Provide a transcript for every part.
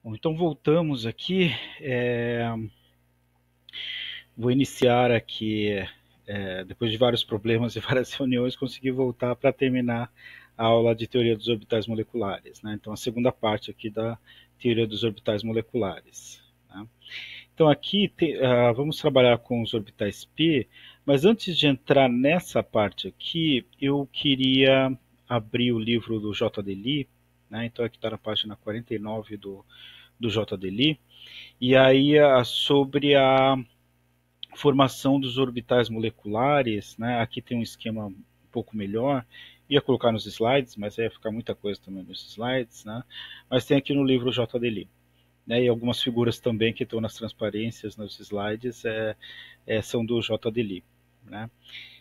Bom, então voltamos aqui. Vou iniciar aqui, depois de vários problemas e várias reuniões, consegui voltar para terminar a aula de teoria dos orbitais moleculares, né? Então, a segunda parte aqui da teoria dos orbitais moleculares, né? Então, aqui vamos trabalhar com os orbitais P, mas antes de entrar nessa parte aqui, eu queria abrir o livro do J.D. Lee, né? Então, aqui está na página 49 do J.D. Lee, e aí sobre a formação dos orbitais moleculares, né? Aqui tem um esquema um pouco melhor, ia colocar nos slides, mas ia ficar muita coisa também nos slides, né? Mas tem aqui no livro J.D. Lee, né? E algumas figuras também que estão nas transparências, nos slides, são do J.D. Lee, né?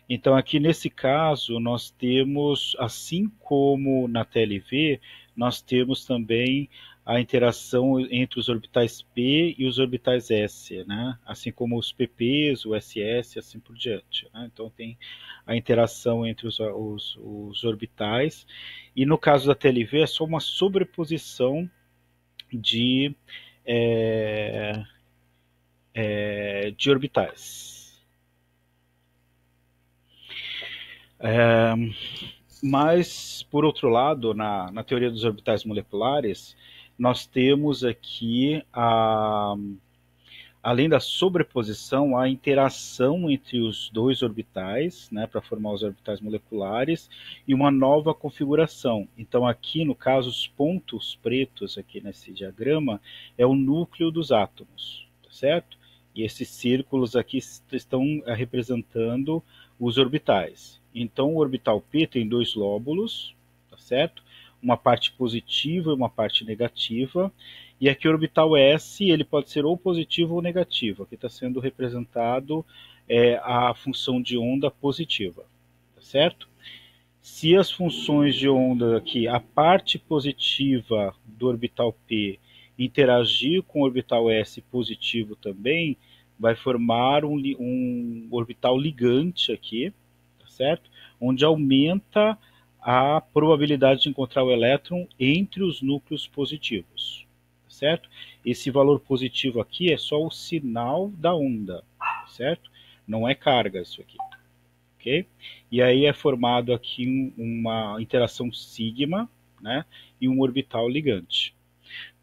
Então aqui nesse caso nós temos, assim como na TLV, nós temos também a interação entre os orbitais P e os orbitais S, né? Assim como os PPs, o SS, assim por diante, né? Então tem a interação entre os orbitais, e no caso da TLV é só uma sobreposição de, é, de orbitais. É, Mas, por outro lado, na teoria dos orbitais moleculares, nós temos aqui, além da sobreposição, a interação entre os dois orbitais, né, para formar os orbitais moleculares, e uma nova configuração. Então, aqui, no caso, os pontos pretos aqui nesse diagrama é o núcleo dos átomos, tá certo? E esses círculos aqui estão representando os orbitais. Então, o orbital P tem dois lóbulos, tá certo? Uma parte positiva e uma parte negativa. E aqui o orbital S ele pode ser ou positivo ou negativo. Aqui está sendo representado a função de onda positiva, tá certo? Se as funções de onda aqui, a parte positiva do orbital P interagir com o orbital S positivo também, vai formar um orbital ligante aqui, tá certo? Onde aumenta a probabilidade de encontrar o elétron entre os núcleos positivos, tá certo? Esse valor positivo aqui é só o sinal da onda, tá certo? Não é carga isso aqui, ok? E aí é formado aqui uma interação sigma, né? E um orbital ligante.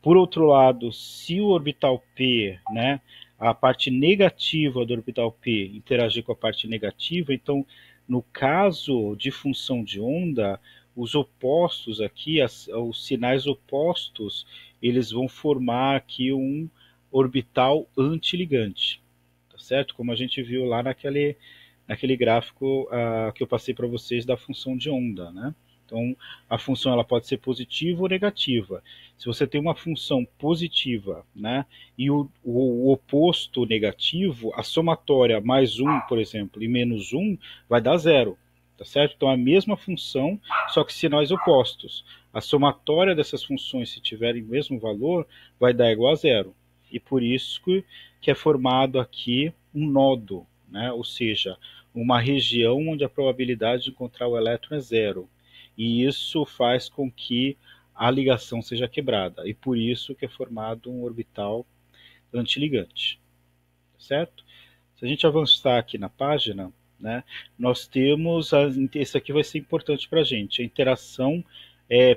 Por outro lado, se o orbital P, né, a parte negativa do orbital P interagir com a parte negativa, então, no caso de função de onda, os opostos aqui, os sinais opostos, eles vão formar aqui um orbital antiligante, tá certo? Como a gente viu lá naquele gráfico que eu passei para vocês da função de onda, né? Então, a função ela pode ser positiva ou negativa. Se você tem uma função positiva, né, e o oposto negativo, a somatória mais um, por exemplo, e menos um, vai dar zero, tá certo? Então, a mesma função, só que sinais opostos. A somatória dessas funções, se tiverem o mesmo valor, vai dar igual a zero. E por isso que é formado aqui um nodo, né? Ou seja, uma região onde a probabilidade de encontrar o elétron é zero. E isso faz com que a ligação seja quebrada, e por isso que é formado um orbital antiligante, certo? Se a gente avançar aqui na página, né, nós temos, esse aqui vai ser importante para a gente, a interação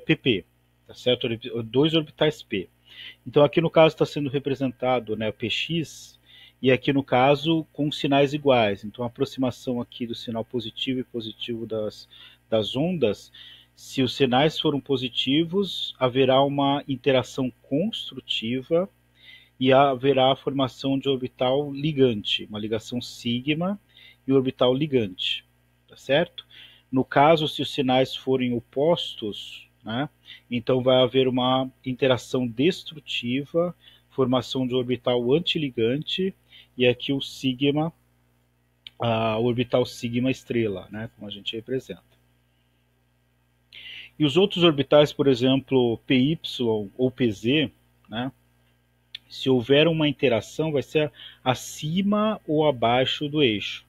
PP, tá certo? Dois orbitais P. Então aqui no caso está sendo representado, né, o PX, e aqui no caso com sinais iguais. Então a aproximação aqui do sinal positivo e positivo das ondas, se os sinais foram positivos, haverá uma interação construtiva e haverá a formação de orbital ligante, uma ligação sigma e orbital ligante, tá certo? No caso, se os sinais forem opostos, né, então vai haver uma interação destrutiva, formação de orbital antiligante, e aqui o sigma, o orbital sigma estrela, né, como a gente representa. E os outros orbitais, por exemplo, PY ou PZ, né, se houver uma interação, vai ser acima ou abaixo do eixo,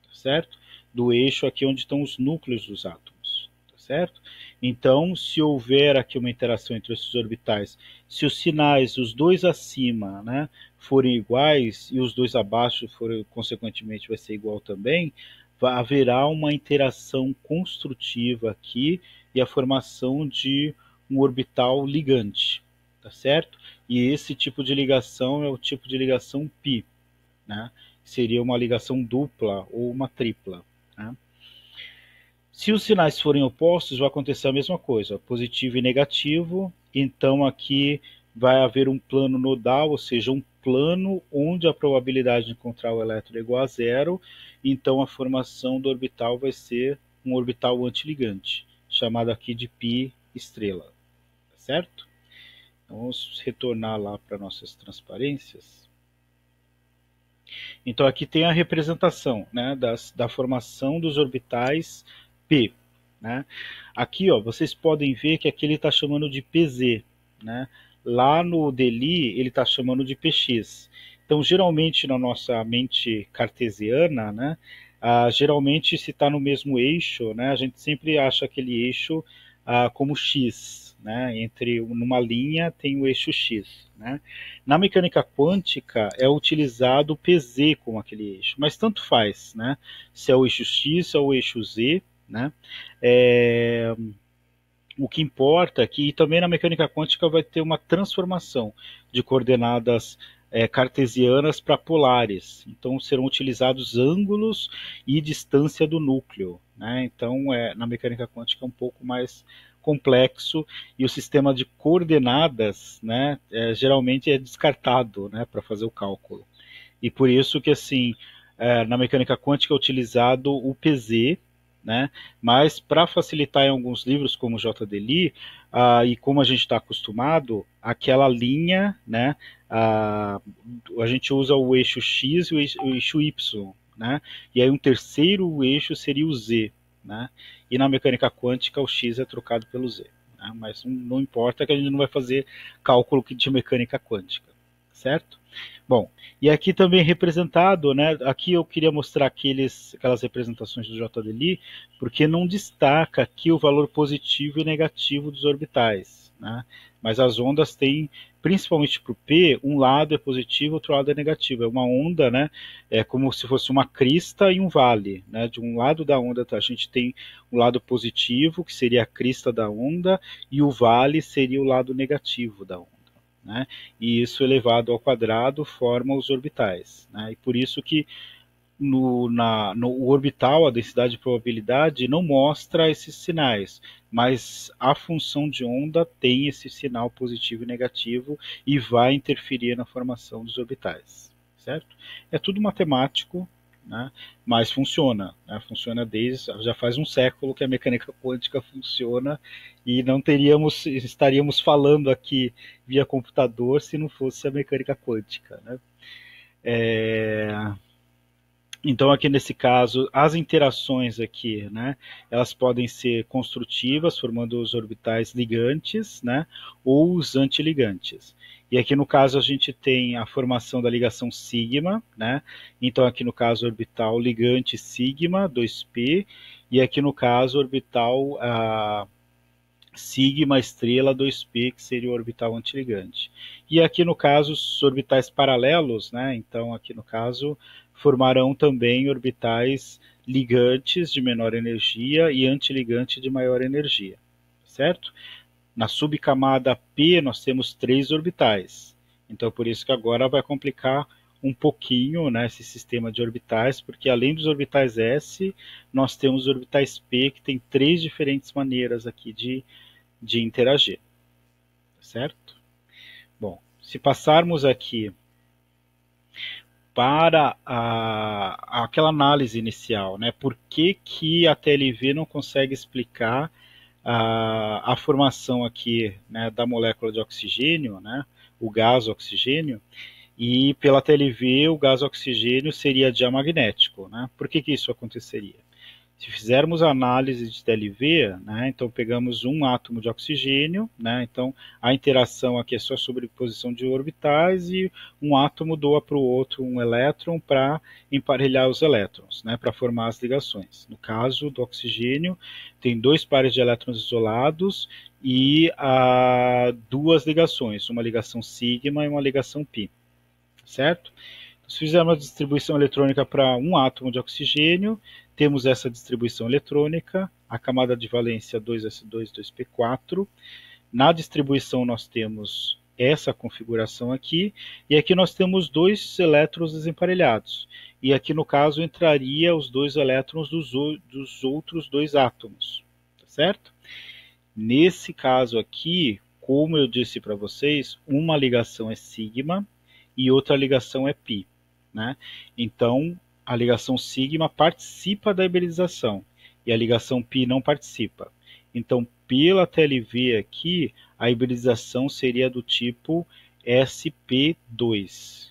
tá certo? Do eixo aqui onde estão os núcleos dos átomos, tá certo? Então, se houver aqui uma interação entre esses orbitais, se os sinais, os dois acima, né, forem iguais e os dois abaixo forem, consequentemente, vai ser igual também, haverá uma interação construtiva aqui e a formação de um orbital ligante, tá certo? E esse tipo de ligação é o tipo de ligação π, né? Seria uma ligação dupla ou uma tripla, né? Se os sinais forem opostos, vai acontecer a mesma coisa, positivo e negativo. Então aqui vai haver um plano nodal, ou seja, um plano onde a probabilidade de encontrar o elétron é igual a zero. Então a formação do orbital vai ser um orbital antiligante, chamado aqui de π estrela, certo? Então, vamos retornar lá para nossas transparências. Então aqui tem a representação, né, da formação dos orbitais P, né? Aqui, ó, vocês podem ver que aqui ele está chamando de PZ, né? Lá no DELI ele está chamando de PX. Então, geralmente na nossa mente cartesiana, né, geralmente se está no mesmo eixo, né, a gente sempre acha aquele eixo como X, né? Entre numa linha tem o eixo X, né? Na mecânica quântica é utilizado o PZ como aquele eixo, mas tanto faz, né? Se é o eixo X, se é o eixo Z, né? O que importa é que também na mecânica quântica vai ter uma transformação de coordenadas cartesianas para polares. Então serão utilizados ângulos e distância do núcleo, né? Então na mecânica quântica é um pouco mais complexo e o sistema de coordenadas, né, geralmente é descartado, né, para fazer o cálculo. E por isso que assim na mecânica quântica é utilizado o PZ, né? Mas para facilitar em alguns livros como o JDLI, e como a gente está acostumado, aquela linha, né, a gente usa o eixo X e o eixo Y, né? E aí um terceiro eixo seria o Z, né? E na mecânica quântica o X é trocado pelo Z, né? Mas não importa que a gente não vai fazer cálculo de mecânica quântica, certo? Bom, e aqui também representado, né? Aqui eu queria mostrar aquelas representações do JDLI, porque não destaca aqui o valor positivo e negativo dos orbitais, né? Mas as ondas têm, principalmente para o P, um lado é positivo, outro lado é negativo. É uma onda, né? É como se fosse uma crista e um vale, né? De um lado da onda a gente tem o lado positivo, que seria a crista da onda, e o vale seria o lado negativo da onda, né? E isso elevado ao quadrado forma os orbitais, né? E por isso que no orbital a densidade de probabilidade não mostra esses sinais, mas a função de onda tem esse sinal positivo e negativo e vai interferir na formação dos orbitais, certo? É tudo matemático, né? Mas funciona, né? Funciona já faz um século que a mecânica quântica funciona e não estaríamos falando aqui via computador se não fosse a mecânica quântica, né? Então aqui nesse caso as interações aqui, né, elas podem ser construtivas, formando os orbitais ligantes, né, ou os antiligantes. E aqui no caso a gente tem a formação da ligação sigma, né? Então aqui no caso orbital ligante sigma 2p, e aqui no caso orbital sigma estrela 2p, que seria o orbital antiligante. E aqui no caso os orbitais paralelos, né? Então aqui no caso formarão também orbitais ligantes de menor energia e antiligante de maior energia, certo? Na subcamada P nós temos 3 orbitais, então por isso que agora vai complicar um pouquinho, né, esse sistema de orbitais, porque além dos orbitais S, nós temos orbitais P, que tem 3 diferentes maneiras aqui de interagir, certo? Bom, se passarmos aqui para aquela análise inicial, né? Por que a TLV não consegue explicar a formação aqui, né, da molécula de oxigênio, né, o gás oxigênio, e pela TLV o gás oxigênio seria diamagnético, né? Por que isso aconteceria? Se fizermos a análise de TLV, né, então pegamos um átomo de oxigênio, né, então a interação aqui é só sobreposição de orbitais e um átomo doa para o outro um elétron para emparelhar os elétrons, né, para formar as ligações. No caso do oxigênio, tem dois pares de elétrons isolados e duas ligações, uma ligação sigma e uma ligação pi, certo? Se fizermos a distribuição eletrônica para um átomo de oxigênio, temos essa distribuição eletrônica, a camada de valência 2s2, 2p4. Na distribuição nós temos essa configuração aqui, e aqui nós temos dois elétrons desemparelhados. E aqui no caso entraria os dois elétrons dos outros dois átomos, tá certo? Nesse caso aqui, como eu disse para vocês, uma ligação é sigma e outra ligação é pi, né? Então, a ligação sigma participa da hibridização e a ligação pi não participa. Então, pela TLV aqui, a hibridização seria do tipo sp2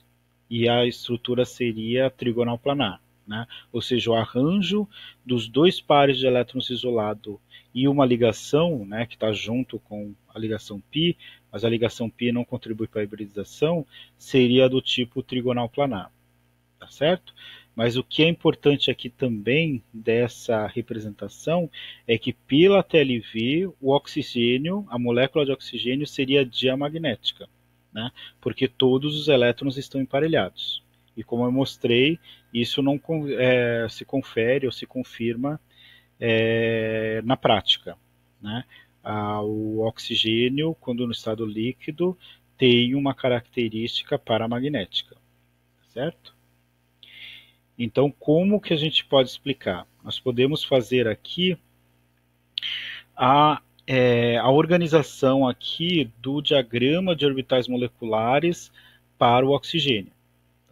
e a estrutura seria trigonal planar, né? Ou seja, o arranjo dos dois pares de elétrons isolados e uma ligação, né, que está junto com a ligação π, mas a ligação π não contribui para a hibridização, seria do tipo trigonal planar, tá certo? Mas o que é importante aqui também dessa representação é que pela TLV o oxigênio, a molécula de oxigênio seria diamagnética, né? Porque todos os elétrons estão emparelhados. E como eu mostrei, isso não se confere ou se confirma na prática, né? O oxigênio, quando no estado líquido, tem uma característica paramagnética, certo? Então, como que a gente pode explicar? Nós podemos fazer aqui a organização aqui do diagrama de orbitais moleculares para o oxigênio,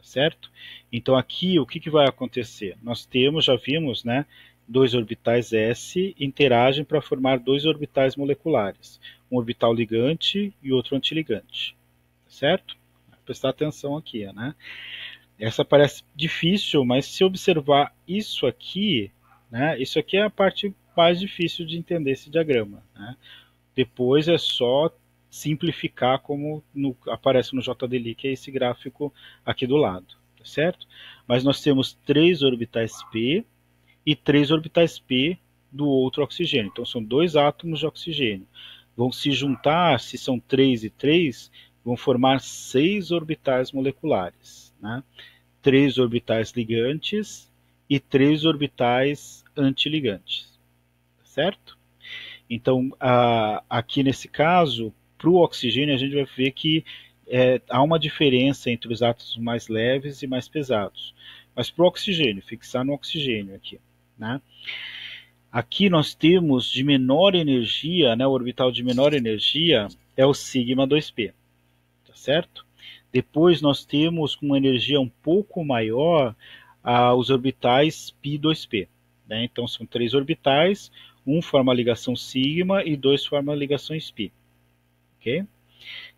certo? Então aqui o que vai acontecer? Nós temos, já vimos, né, dois orbitais S interagem para formar dois orbitais moleculares, um orbital ligante e outro antiligante, certo? Vou prestar atenção aqui, né? Essa parece difícil, mas se observar isso aqui, né, isso aqui é a parte mais difícil de entender esse diagrama, né? Depois é só simplificar como aparece no JDLI, que é esse gráfico aqui do lado, tá certo? Mas nós temos três orbitais P e três orbitais P do outro oxigênio. Então são dois átomos de oxigênio. Vão se juntar, se são 3 e 3, vão formar 6 orbitais moleculares, né? 3 orbitais ligantes e 3 orbitais antiligantes, certo? Então, aqui nesse caso, para o oxigênio, a gente vai ver que há uma diferença entre os átomos mais leves e mais pesados. Mas para o oxigênio, fixar no oxigênio aqui, né? Aqui nós temos de menor energia, né, o orbital de menor energia é o sigma 2p, tá certo? Depois nós temos com uma energia um pouco maior os orbitais π2p, né? Então são três orbitais, um forma a ligação sigma e dois forma ligações π, ok?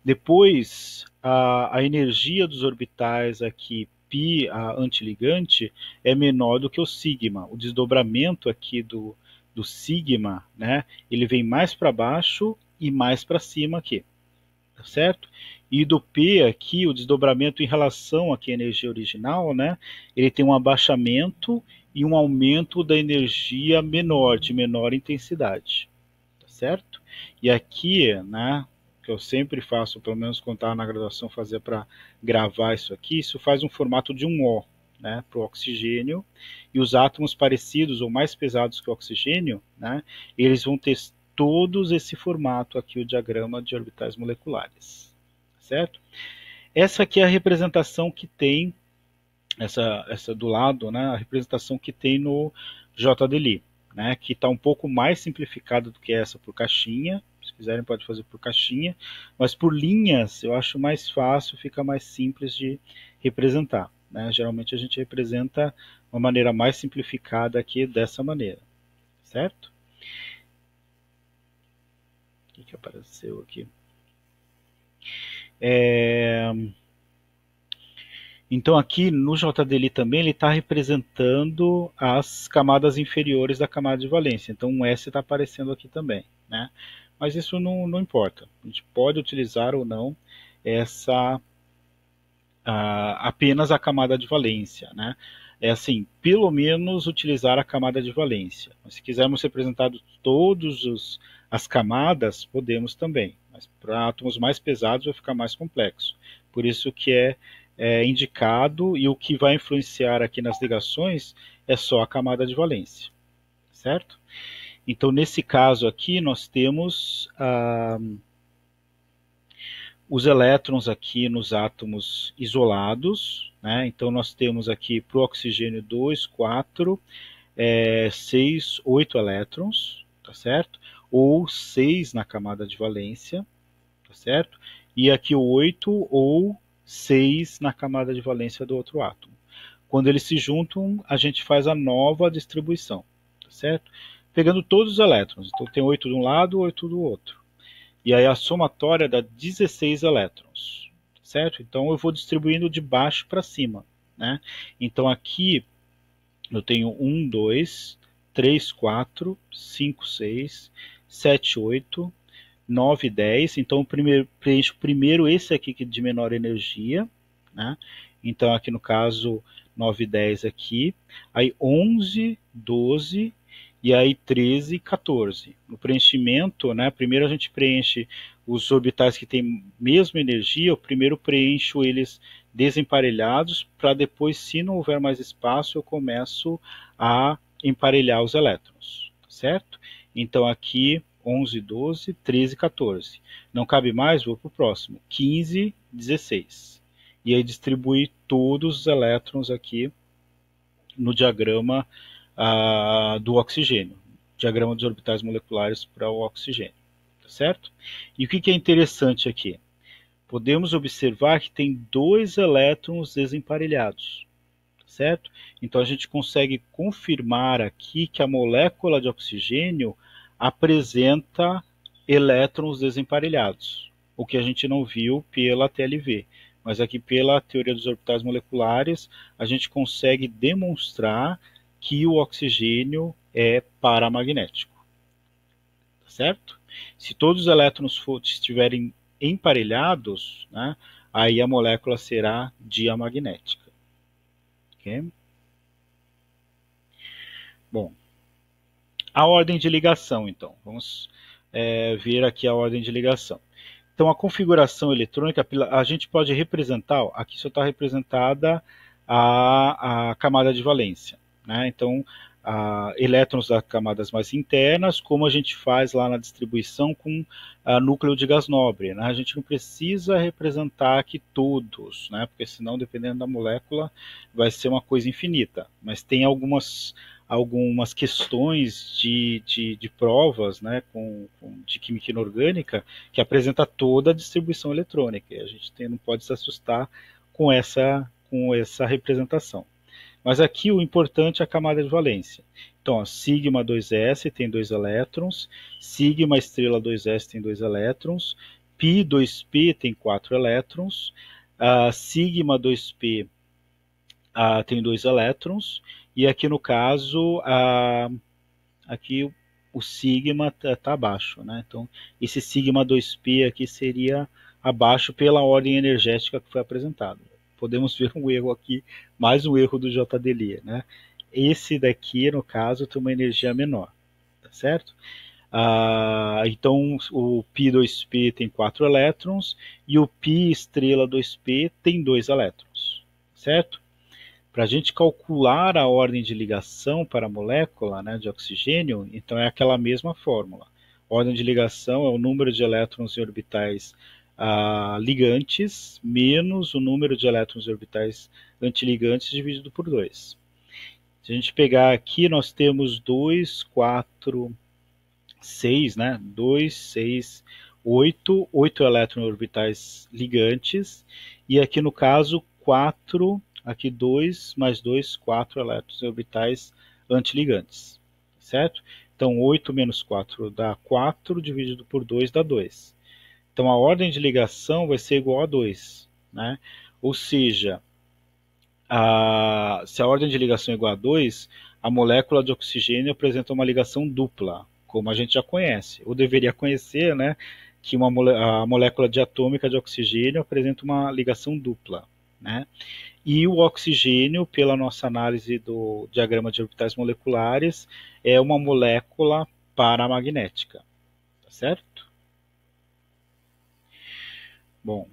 Depois a energia dos orbitais aqui π, a antiligante, é menor do que o sigma. O desdobramento aqui do sigma, né, ele vem mais para baixo e mais para cima aqui, tá certo? E do P aqui, o desdobramento em relação aqui à energia original, né, ele tem um abaixamento e um aumento da energia menor, de menor intensidade, tá certo? E aqui, né, que eu sempre faço, pelo menos quando estava na graduação, fazer para gravar isso aqui, isso faz um formato de um O, né, para o oxigênio, e os átomos parecidos ou mais pesados que o oxigênio, né, eles vão ter todos esse formato aqui, o diagrama de orbitais moleculares, certo? Essa aqui é a representação que tem, essa do lado, né, a representação que tem no JDLI, né, que está um pouco mais simplificada do que essa por caixinha. Se quiserem pode fazer por caixinha, mas por linhas eu acho mais fácil, fica mais simples de representar, né? Geralmente a gente representa uma maneira mais simplificada aqui dessa maneira, certo? O que apareceu aqui? Então aqui no JDLI também ele está representando as camadas inferiores da camada de valência. Então um S está aparecendo aqui também, né? Mas isso não importa. A gente pode utilizar ou não essa apenas a camada de valência, né? É assim, pelo menos utilizar a camada de valência. Mas se quisermos representar todas as camadas, podemos também. Mas para átomos mais pesados vai ficar mais complexo. Por isso que é indicado, e o que vai influenciar aqui nas ligações é só a camada de valência, certo? Então, nesse caso aqui, nós temos os elétrons aqui nos átomos isolados, né? Então nós temos aqui para o oxigênio 2, 4, 6, 8 elétrons, tá certo? Ou 6 na camada de valência, tá certo? E aqui 8 ou 6 na camada de valência do outro átomo. Quando eles se juntam, a gente faz a nova distribuição, tá certo? Pegando todos os elétrons. Então tem 8 de um lado, 8 do outro. E aí a somatória dá 16 elétrons, certo? Então eu vou distribuindo de baixo para cima, né? Então aqui eu tenho 1, 2, 3, 4, 5, 6, 7, 8, 9, 10. Então preencho primeiro esse aqui que é de menor energia, né? Então aqui no caso 9, 10 aqui. Aí 11, 12, e aí 13 e 14. No preenchimento, né, primeiro a gente preenche os orbitais que têm mesma energia, eu primeiro preencho eles desemparelhados, para depois, se não houver mais espaço, eu começo a emparelhar os elétrons, certo? Então aqui 11, 12, 13, 14. Não cabe mais, vou para o próximo. 15, 16. E aí distribuir todos os elétrons aqui no diagrama do oxigênio, diagrama dos orbitais moleculares para o oxigênio, tá certo? E o que é interessante aqui? Podemos observar que tem 2 elétrons desemparelhados, certo? Então a gente consegue confirmar aqui que a molécula de oxigênio apresenta elétrons desemparelhados, o que a gente não viu pela TLV. Mas aqui pela teoria dos orbitais moleculares, a gente consegue demonstrar que o oxigênio é paramagnético, certo? Se todos os elétrons estiverem emparelhados, né, aí a molécula será diamagnética. Okay? Bom, a ordem de ligação, então. Vamos ver aqui a ordem de ligação. Então, a configuração eletrônica, a gente pode representar, aqui só está representada a camada de valência, né? Então, elétrons das camadas mais internas, como a gente faz lá na distribuição com núcleo de gás nobre, né? A gente não precisa representar aqui todos, né? Porque senão, dependendo da molécula, vai ser uma coisa infinita. Mas tem algumas questões de provas, né, de química inorgânica, que apresenta toda a distribuição eletrônica. E a gente não pode se assustar com essa representação. Mas aqui o importante é a camada de valência. Então, ó, sigma 2s tem 2 elétrons, sigma estrela 2s tem 2 elétrons, pi 2p tem 4 elétrons, sigma 2p tem 2 elétrons, e aqui no caso, aqui o sigma está abaixo, né? Então, esse sigma 2p aqui seria abaixo pela ordem energética que foi apresentada. Podemos ver um erro aqui, mais um erro do JDLI, né? Esse daqui, no caso, tem uma energia menor, tá certo? Então, o π2p tem 4 elétrons e o π estrela 2p tem 2 elétrons, certo? Para a gente calcular a ordem de ligação para a molécula, né, de oxigênio, então é aquela mesma fórmula. Ordem de ligação é o número de elétrons em orbitais ligantes menos o número de elétrons em orbitais antiligantes dividido por 2. Se a gente pegar aqui, nós temos 2, 4, 6, né? 2, 6, 8, 8 elétrons em orbitais ligantes, e aqui no caso 4, aqui 2 mais 2, 4 elétrons em orbitais antiligantes, certo? Então 8 menos 4 dá 4, dividido por 2 dá 2. Então a ordem de ligação vai ser igual a 2, né? Ou seja, se a ordem de ligação é igual a 2, a molécula de oxigênio apresenta uma ligação dupla, como a gente já conhece, ou deveria conhecer, né, que a molécula diatômica de oxigênio apresenta uma ligação dupla, né? E o oxigênio, pela nossa análise do diagrama de orbitais moleculares, é uma molécula paramagnética, tá certo? Bom,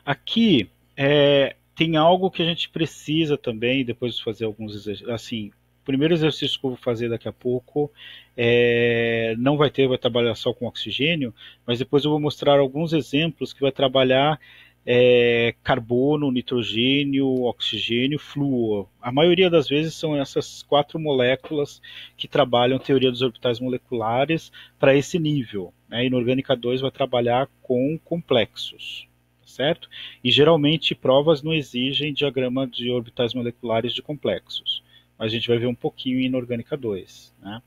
aqui tem algo que a gente precisa também, depois de fazer alguns exercícios, assim, o primeiro exercício que eu vou fazer daqui a pouco não vai trabalhar só com oxigênio, mas depois eu vou mostrar alguns exemplos que vai trabalhar carbono, nitrogênio, oxigênio, flúor. A maioria das vezes são essas 4 moléculas que trabalham teoria dos orbitais moleculares para esse nível, né? Inorgânica 2 vai trabalhar com complexos, certo? E geralmente provas não exigem diagrama de orbitais moleculares de complexos, mas a gente vai ver um pouquinho em inorgânica 2, né?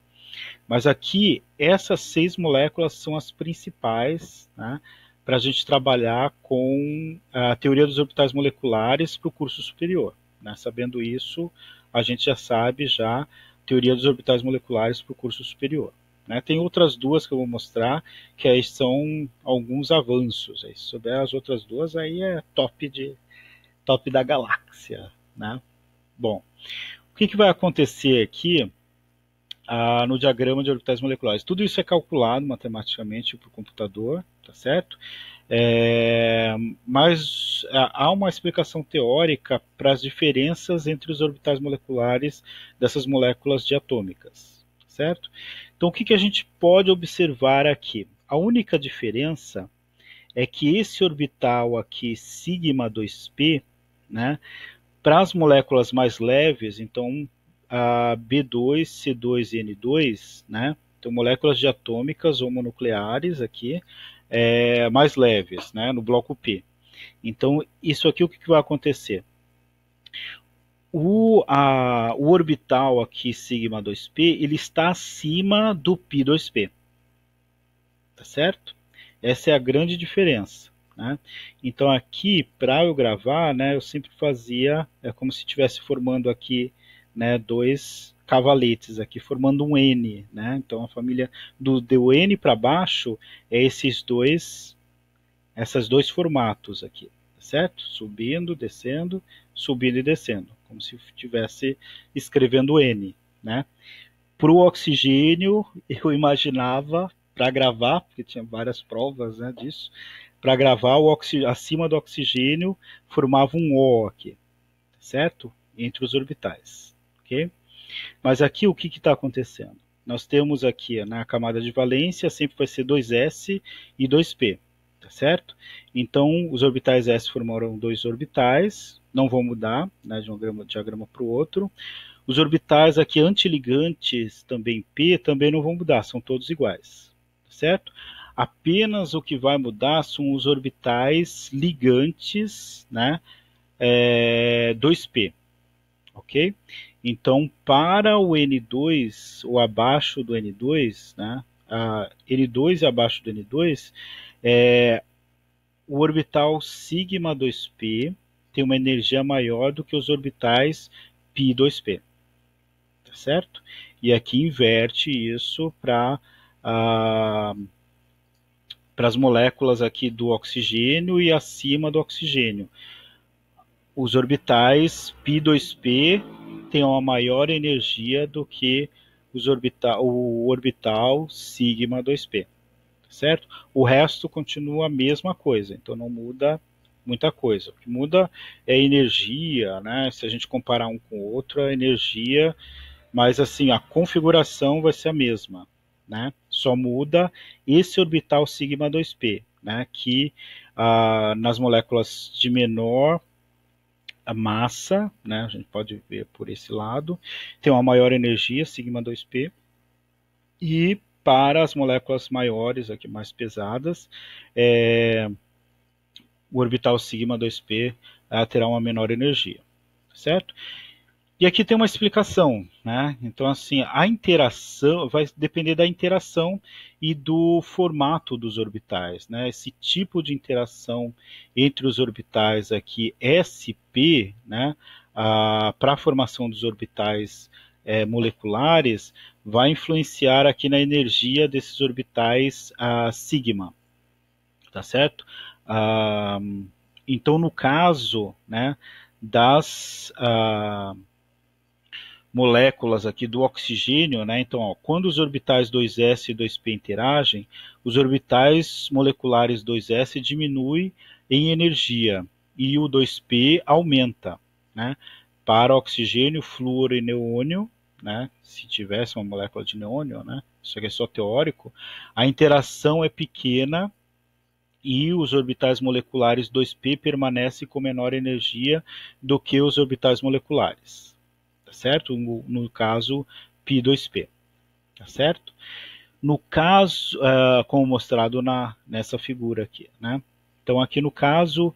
Mas aqui, essas 6 moléculas são as principais, né, para a gente trabalhar com a teoria dos orbitais moleculares para o curso superior, né? Sabendo isso, a gente já sabe já teoria dos orbitais moleculares para o curso superior, né? Tem outras duas que eu vou mostrar, que aí são alguns avanços. Aí, se souber as outras duas, aí é top da galáxia, né? Bom, o que vai acontecer aqui no diagrama de orbitais moleculares? Tudo isso é calculado matematicamente por computador, tá certo? Mas há uma explicação teórica para as diferenças entre os orbitais moleculares dessas moléculas diatômicas, certo? Então, o que a gente pode observar aqui? A única diferença é que esse orbital aqui, sigma 2p, né, para as moléculas mais leves, então a B2, C2 e N2, né, então moléculas diatômicas ou mononucleares aqui, mais leves, né, no bloco P. Então, isso aqui, o que vai acontecer? O orbital aqui, sigma 2p, ele está acima do π2p. Tá certo? Essa é a grande diferença, né? Então aqui, para eu gravar, né, eu sempre fazia, como se estivesse formando aqui, né, 2 cavaletes aqui, formando um N, né? Então a família do N para baixo é esses dois formatos aqui, tá certo? Subindo, descendo, subindo e descendo, como se estivesse escrevendo N, né? Para o oxigênio, eu imaginava, para gravar, porque tinha várias provas, né, disso, para gravar acima do oxigênio formava um O aqui, certo? Entre os orbitais, ok? Mas aqui o que está acontecendo? Nós temos aqui na camada de valência sempre vai ser 2s e 2p, tá certo? Então os orbitais s formaram 2 orbitais, não vão mudar, né, de um diagrama para o outro. Os orbitais aqui antiligantes, também P, também não vão mudar, são todos iguais, certo? Apenas o que vai mudar são os orbitais ligantes, né, 2P, ok? Então, para o N2, ou abaixo do N2, né, N2 e abaixo do N2, o orbital sigma 2P tem uma energia maior do que os orbitais π2P. Certo? E aqui inverte isso para as moléculas aqui do oxigênio e acima do oxigênio. Os orbitais π2p têm uma maior energia do que o orbital sigma 2p, certo? O resto continua a mesma coisa, então não muda muita coisa. O que muda é a energia, né? Se a gente comparar um com o outro, a energia, mas assim, a configuração vai ser a mesma, né? Só muda esse orbital sigma 2p, né? Que nas moléculas de menor massa, né? A gente pode ver por esse lado, tem uma maior energia, sigma 2p, e para as moléculas maiores, aqui mais pesadas, o orbital sigma 2p terá uma menor energia, certo? E aqui tem uma explicação, né? Então, assim, a interação vai depender da interação e do formato dos orbitais, né? Esse tipo de interação entre os orbitais aqui sp, né? Para a formação dos orbitais moleculares, vai influenciar aqui na energia desses orbitais sigma, tá certo? Ah, então, no caso, né, das moléculas aqui do oxigênio, né? Então, ó, quando os orbitais 2s e 2p interagem, os orbitais moleculares 2s diminuem em energia e o 2p aumenta, né? Para oxigênio, flúor e neônio, né? Se tivesse uma molécula de neônio, né? Isso aqui é só teórico. A interação é pequena e os orbitais moleculares 2p permanecem com menor energia do que os orbitais moleculares, tá certo? No caso, π2p, tá certo? No caso, como mostrado nessa figura aqui, né? Então, aqui no caso,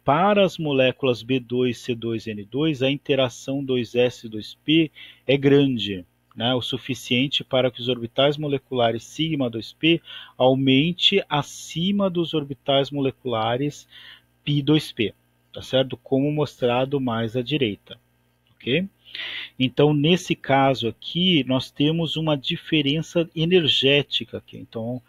para as moléculas B2, C2, N2, a interação 2s e 2p é grande, né? O suficiente para que os orbitais moleculares sigma 2p aumente acima dos orbitais moleculares π2p, tá certo? Como mostrado mais à direita, ok? Então, nesse caso aqui, nós temos uma diferença energética aqui. Então,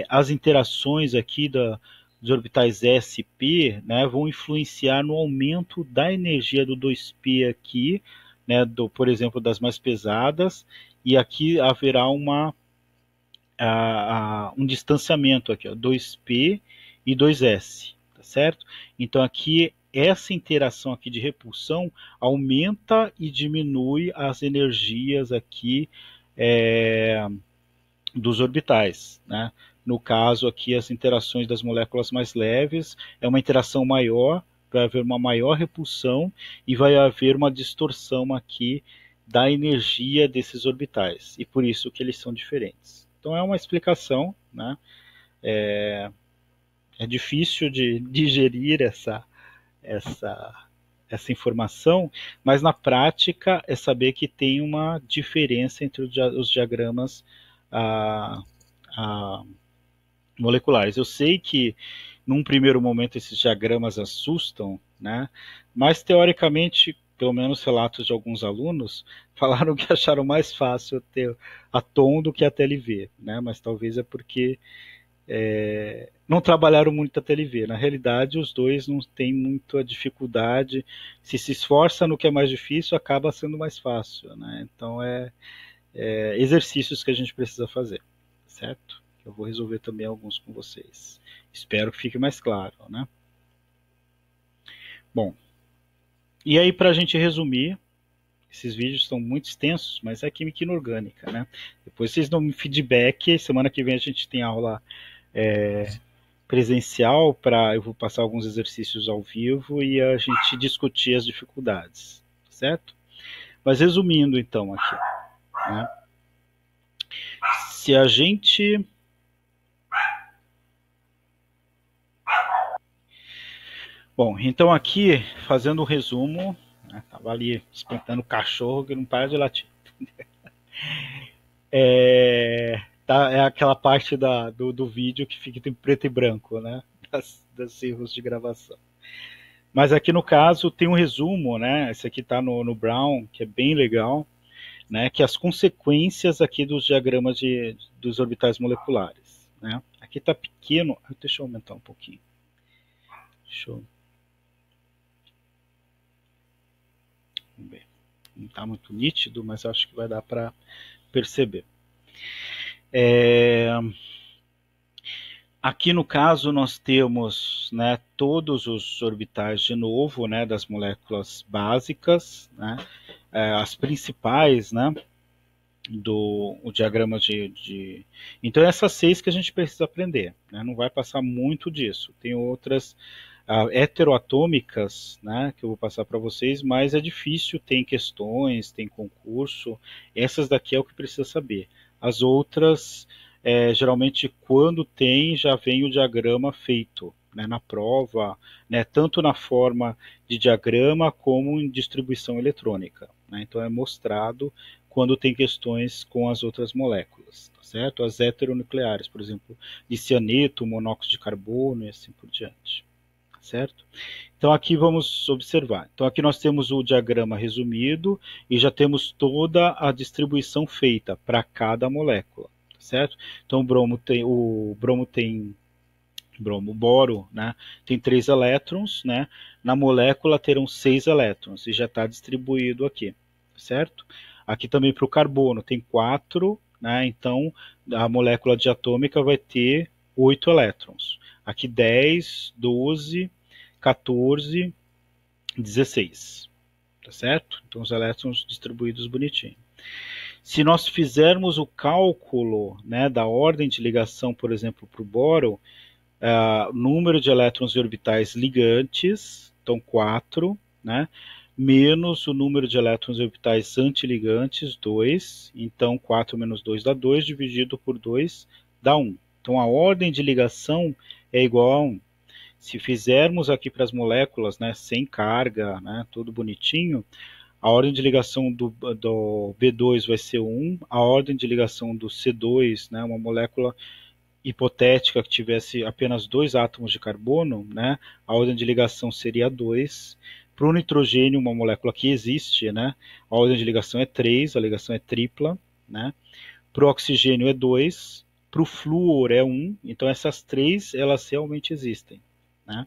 as interações aqui dos orbitais s e p, né, vão influenciar no aumento da energia do 2p aqui, né, por exemplo, das mais pesadas, e aqui haverá um distanciamento aqui, ó, 2p e 2s, tá certo? Então, aqui essa interação aqui de repulsão aumenta e diminui as energias aqui dos orbitais, né? No caso aqui, as interações das moléculas mais leves é uma interação maior, vai haver uma maior repulsão e vai haver uma distorção aqui da energia desses orbitais, e por isso que eles são diferentes. Então é uma explicação, né? É difícil de digerir essa informação, mas na prática é saber que tem uma diferença entre os diagramas ah, ah, moleculares. Eu sei que num primeiro momento esses diagramas assustam, né? Mas teoricamente, pelo menos relatos de alguns alunos, falaram que acharam mais fácil ter a TOM do que a TLV, né? Mas talvez é porque não trabalharam muito a TLV. Na realidade, os dois não têm muita dificuldade. Se esforça no que é mais difícil, acaba sendo mais fácil, né? Então, exercícios que a gente precisa fazer, certo? Eu vou resolver também alguns com vocês. Espero que fique mais claro, né? Bom, e aí para a gente resumir, esses vídeos estão muito extensos, mas é química inorgânica, né? Depois vocês dão um feedback, semana que vem a gente tem aula presencial, eu vou passar alguns exercícios ao vivo e a gente discutir as dificuldades, certo? Mas resumindo então aqui, né? Se a gente Bom, então aqui, fazendo um resumo, né, tava ali espantando o cachorro que não para de latir. É aquela parte do vídeo que fica em preto e branco, né? Das erros de gravação. Mas aqui no caso tem um resumo, né? Esse aqui está no Brown, que é bem legal, né? Que as consequências aqui dos diagramas dos orbitais moleculares, né? Aqui está pequeno, deixa eu aumentar um pouquinho. Deixa eu Vamos ver. Não está muito nítido, mas acho que vai dar para perceber. Aqui no caso nós temos, né, todos os orbitais de novo, né, das moléculas básicas, né, as principais, né, o diagrama Então essas 6 que a gente precisa aprender, né, não vai passar muito disso. Tem outras heteroatômicas, né, que eu vou passar para vocês, mas é difícil, tem questões, tem concurso, essas daqui é o que precisa saber. As outras, geralmente quando tem, já vem o diagrama feito, né, na prova, né, tanto na forma de diagrama como em distribuição eletrônica, né? Então é mostrado quando tem questões com as outras moléculas, tá certo? As heteronucleares, por exemplo, de cianeto, monóxido de carbono e assim por diante, tá certo? Então aqui vamos observar. Então aqui nós temos o diagrama resumido e já temos toda a distribuição feita para cada molécula, tá certo? Então o boro, né, tem 3 elétrons, né? Na molécula terão 6 elétrons e já está distribuído aqui, certo? Aqui também para o carbono tem 4, né? Então a molécula diatômica vai ter 8 elétrons. Aqui 10, 12, 14, 16, tá certo? Então os elétrons distribuídos bonitinho. Se nós fizermos o cálculo, né, da ordem de ligação, por exemplo, para o boro, número de elétrons e orbitais ligantes, então 4, né, menos o número de elétrons e orbitais antiligantes, 2, então 4 menos 2 dá 2, dividido por 2 dá 1. Então a ordem de ligação é igual a 1. Se fizermos aqui para as moléculas, né, sem carga, né, tudo bonitinho, a ordem de ligação do B2 vai ser 1, a ordem de ligação do C2, né, uma molécula hipotética que tivesse apenas 2 átomos de carbono, né, a ordem de ligação seria 2. Para o nitrogênio, uma molécula que existe, né, a ordem de ligação é 3, a ligação é tripla. Né. Para o oxigênio é 2, para o flúor é 1, então essas 3 elas realmente existem. Né.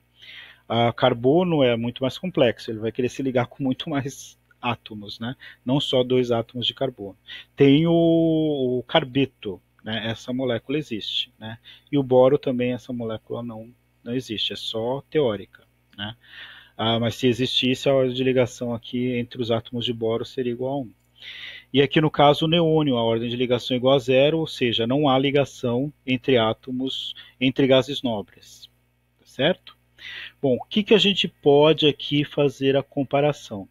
A carbono é muito mais complexo, ele vai querer se ligar com muito mais átomos, né, não só 2 átomos de carbono. Tem o carbeto, né, essa molécula existe, né? E o boro também, essa molécula não existe, é só teórica, né? Mas se existisse, a ordem de ligação aqui entre os átomos de boro seria igual a 1. E aqui no caso o neônio, a ordem de ligação é igual a 0, ou seja, não há ligação entre átomos, entre gases nobres, tá certo? Bom, o que a gente pode aqui fazer a comparação?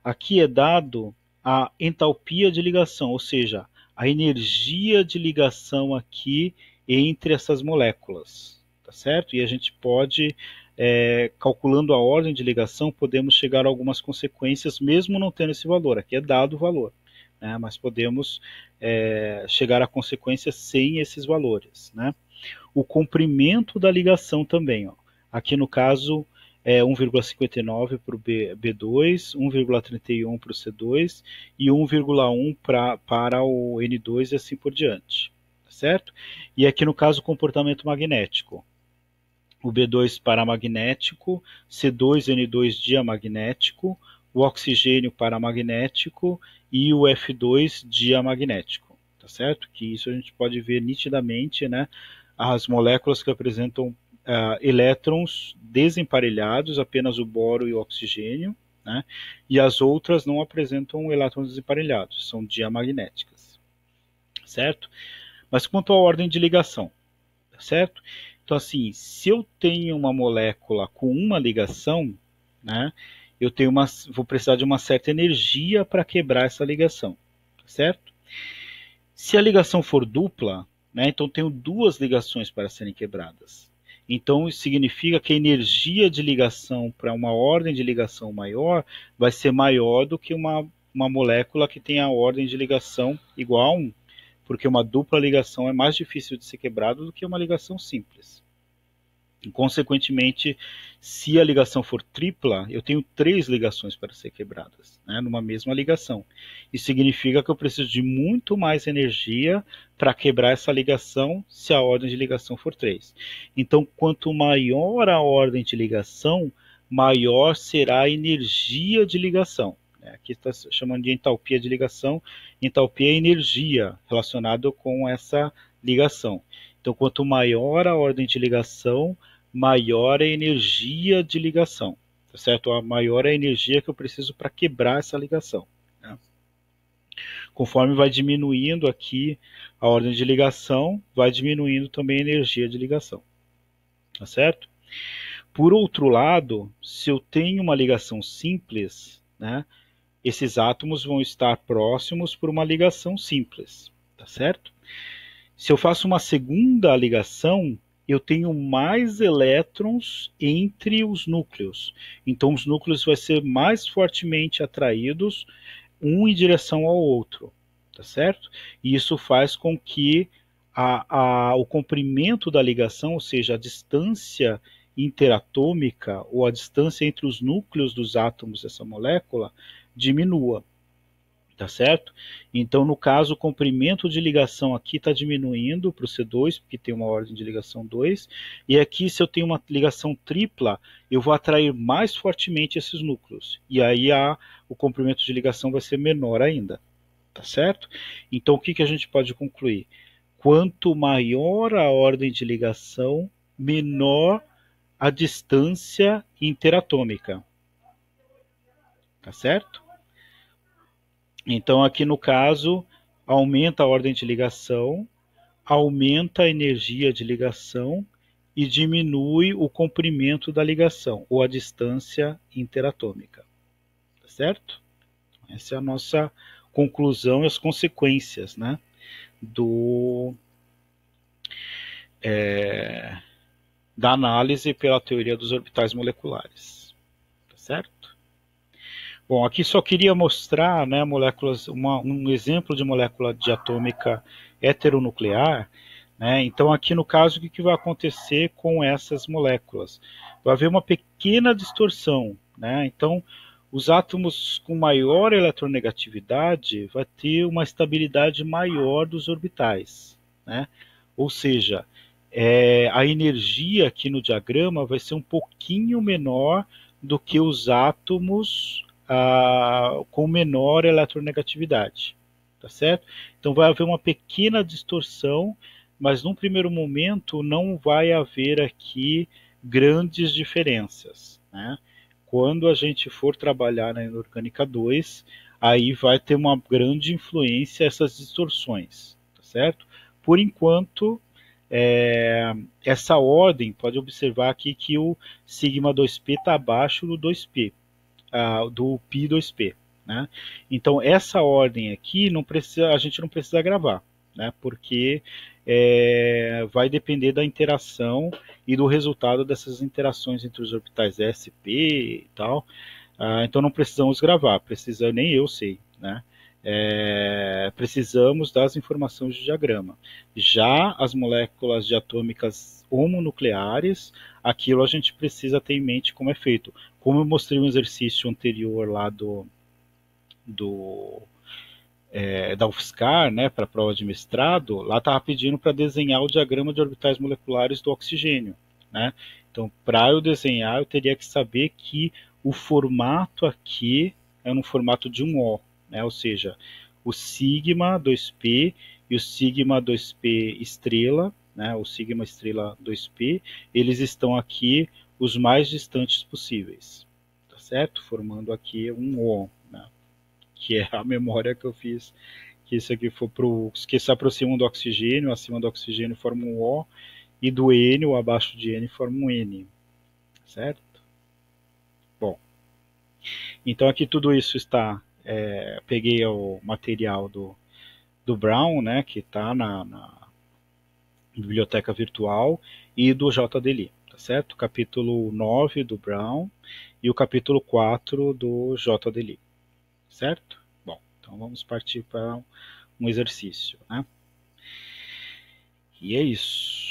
Aqui é dado a entalpia de ligação, ou seja, a energia de ligação aqui entre essas moléculas, tá certo? E a gente pode, calculando a ordem de ligação, podemos chegar a algumas consequências, mesmo não tendo esse valor. Aqui é dado o valor, né? Mas podemos chegar a consequências sem esses valores, né? O comprimento da ligação também, ó. Aqui no caso é 1,59 para o B2, 1,31 para o C2 e 1,1 para o N2 e assim por diante, certo? E aqui no caso o comportamento magnético, o B2 paramagnético, C2 N2 diamagnético, o oxigênio paramagnético e o F2 diamagnético, tá certo? Que isso a gente pode ver nitidamente, né? As moléculas que apresentam elétrons desemparelhados, apenas o boro e o oxigênio, né? E as outras não apresentam elétrons desemparelhados, são diamagnéticas, certo? Mas quanto à ordem de ligação, certo? Então assim, se eu tenho uma molécula com uma ligação, né, vou precisar de uma certa energia para quebrar essa ligação, certo? Se a ligação for dupla, né, então tenho 2 ligações para serem quebradas. Então, isso significa que a energia de ligação para uma ordem de ligação maior vai ser maior do que uma molécula que tem a ordem de ligação igual a 1, porque uma dupla ligação é mais difícil de ser quebrada do que uma ligação simples. E, consequentemente, se a ligação for tripla, eu tenho 3 ligações para ser quebradas, né, numa mesma ligação. Isso significa que eu preciso de muito mais energia para quebrar essa ligação se a ordem de ligação for 3. Então, quanto maior a ordem de ligação, maior será a energia de ligação. Aqui está chamando de entalpia de ligação. Entalpia é energia relacionada com essa ligação. Então, quanto maior a ordem de ligação, maior a energia de ligação, tá certo? A maior a energia que eu preciso para quebrar essa ligação, né? Conforme vai diminuindo aqui a ordem de ligação, vai diminuindo também a energia de ligação, tá certo? Por outro lado, se eu tenho uma ligação simples, né, esses átomos vão estar próximos por uma ligação simples, tá certo? Se eu faço uma segunda ligação, eu tenho mais elétrons entre os núcleos. Então os núcleos vão ser mais fortemente atraídos um em direção ao outro, tá certo? E isso faz com que o comprimento da ligação, ou seja, a distância interatômica ou a distância entre os núcleos dos átomos dessa molécula diminua, tá certo? Então, no caso, o comprimento de ligação aqui está diminuindo para o C2, porque tem uma ordem de ligação 2, e aqui, se eu tenho uma ligação tripla, eu vou atrair mais fortemente esses núcleos, e aí o comprimento de ligação vai ser menor ainda, tá certo? Então, o que, que a gente pode concluir? Quanto maior a ordem de ligação, menor a distância interatômica, tá certo? Então, aqui no caso, aumenta a ordem de ligação, aumenta a energia de ligação e diminui o comprimento da ligação, ou a distância interatômica. Tá certo? Essa é a nossa conclusão e as consequências, né, da análise pela teoria dos orbitais moleculares. Tá certo? Bom, aqui só queria mostrar, né, moléculas, um exemplo de molécula diatômica heteronuclear, né? Então aqui no caso, o que vai acontecer com essas moléculas? Vai haver uma pequena distorção, né? Então os átomos com maior eletronegatividade vai ter uma estabilidade maior dos orbitais, né? Ou seja, a energia aqui no diagrama vai ser um pouquinho menor do que os átomos com menor eletronegatividade, tá certo? Então vai haver uma pequena distorção, mas num primeiro momento não vai haver aqui grandes diferenças, né? Quando a gente for trabalhar na inorgânica 2, aí vai ter uma grande influência essas distorções, tá certo? Por enquanto, essa ordem, pode observar aqui que o sigma 2p está abaixo do 2p, do π2p, né? Então essa ordem aqui a gente não precisa gravar, né? Porque vai depender da interação e do resultado dessas interações entre os orbitais s, p e tal. Então não precisamos gravar, nem eu sei, né? Precisamos das informações de diagrama. Já as moléculas diatômicas homonucleares, aquilo a gente precisa ter em mente como é feito. Como eu mostrei um exercício anterior lá da UFSCar, né, para a prova de mestrado, lá estava pedindo para desenhar o diagrama de orbitais moleculares do oxigênio, né? Então, para eu desenhar, eu teria que saber que o formato aqui é no formato de um O, né? Ou seja, o sigma 2p e o sigma 2p estrela, né, o sigma estrela 2p, eles estão aqui os mais distantes possíveis, tá certo? Formando aqui um O, né, que é a memória que eu fiz, que isso aqui for que se aproximam do oxigênio, acima do oxigênio forma um O, e do N, ou abaixo de N, forma um N, certo? Bom, então aqui tudo isso está, peguei o material do Brown, né, que está na biblioteca virtual, e do JDLI, tá certo? Capítulo 9 do Brown e o capítulo 4 do JDLI, certo? Bom, então vamos partir para um exercício, né? E é isso.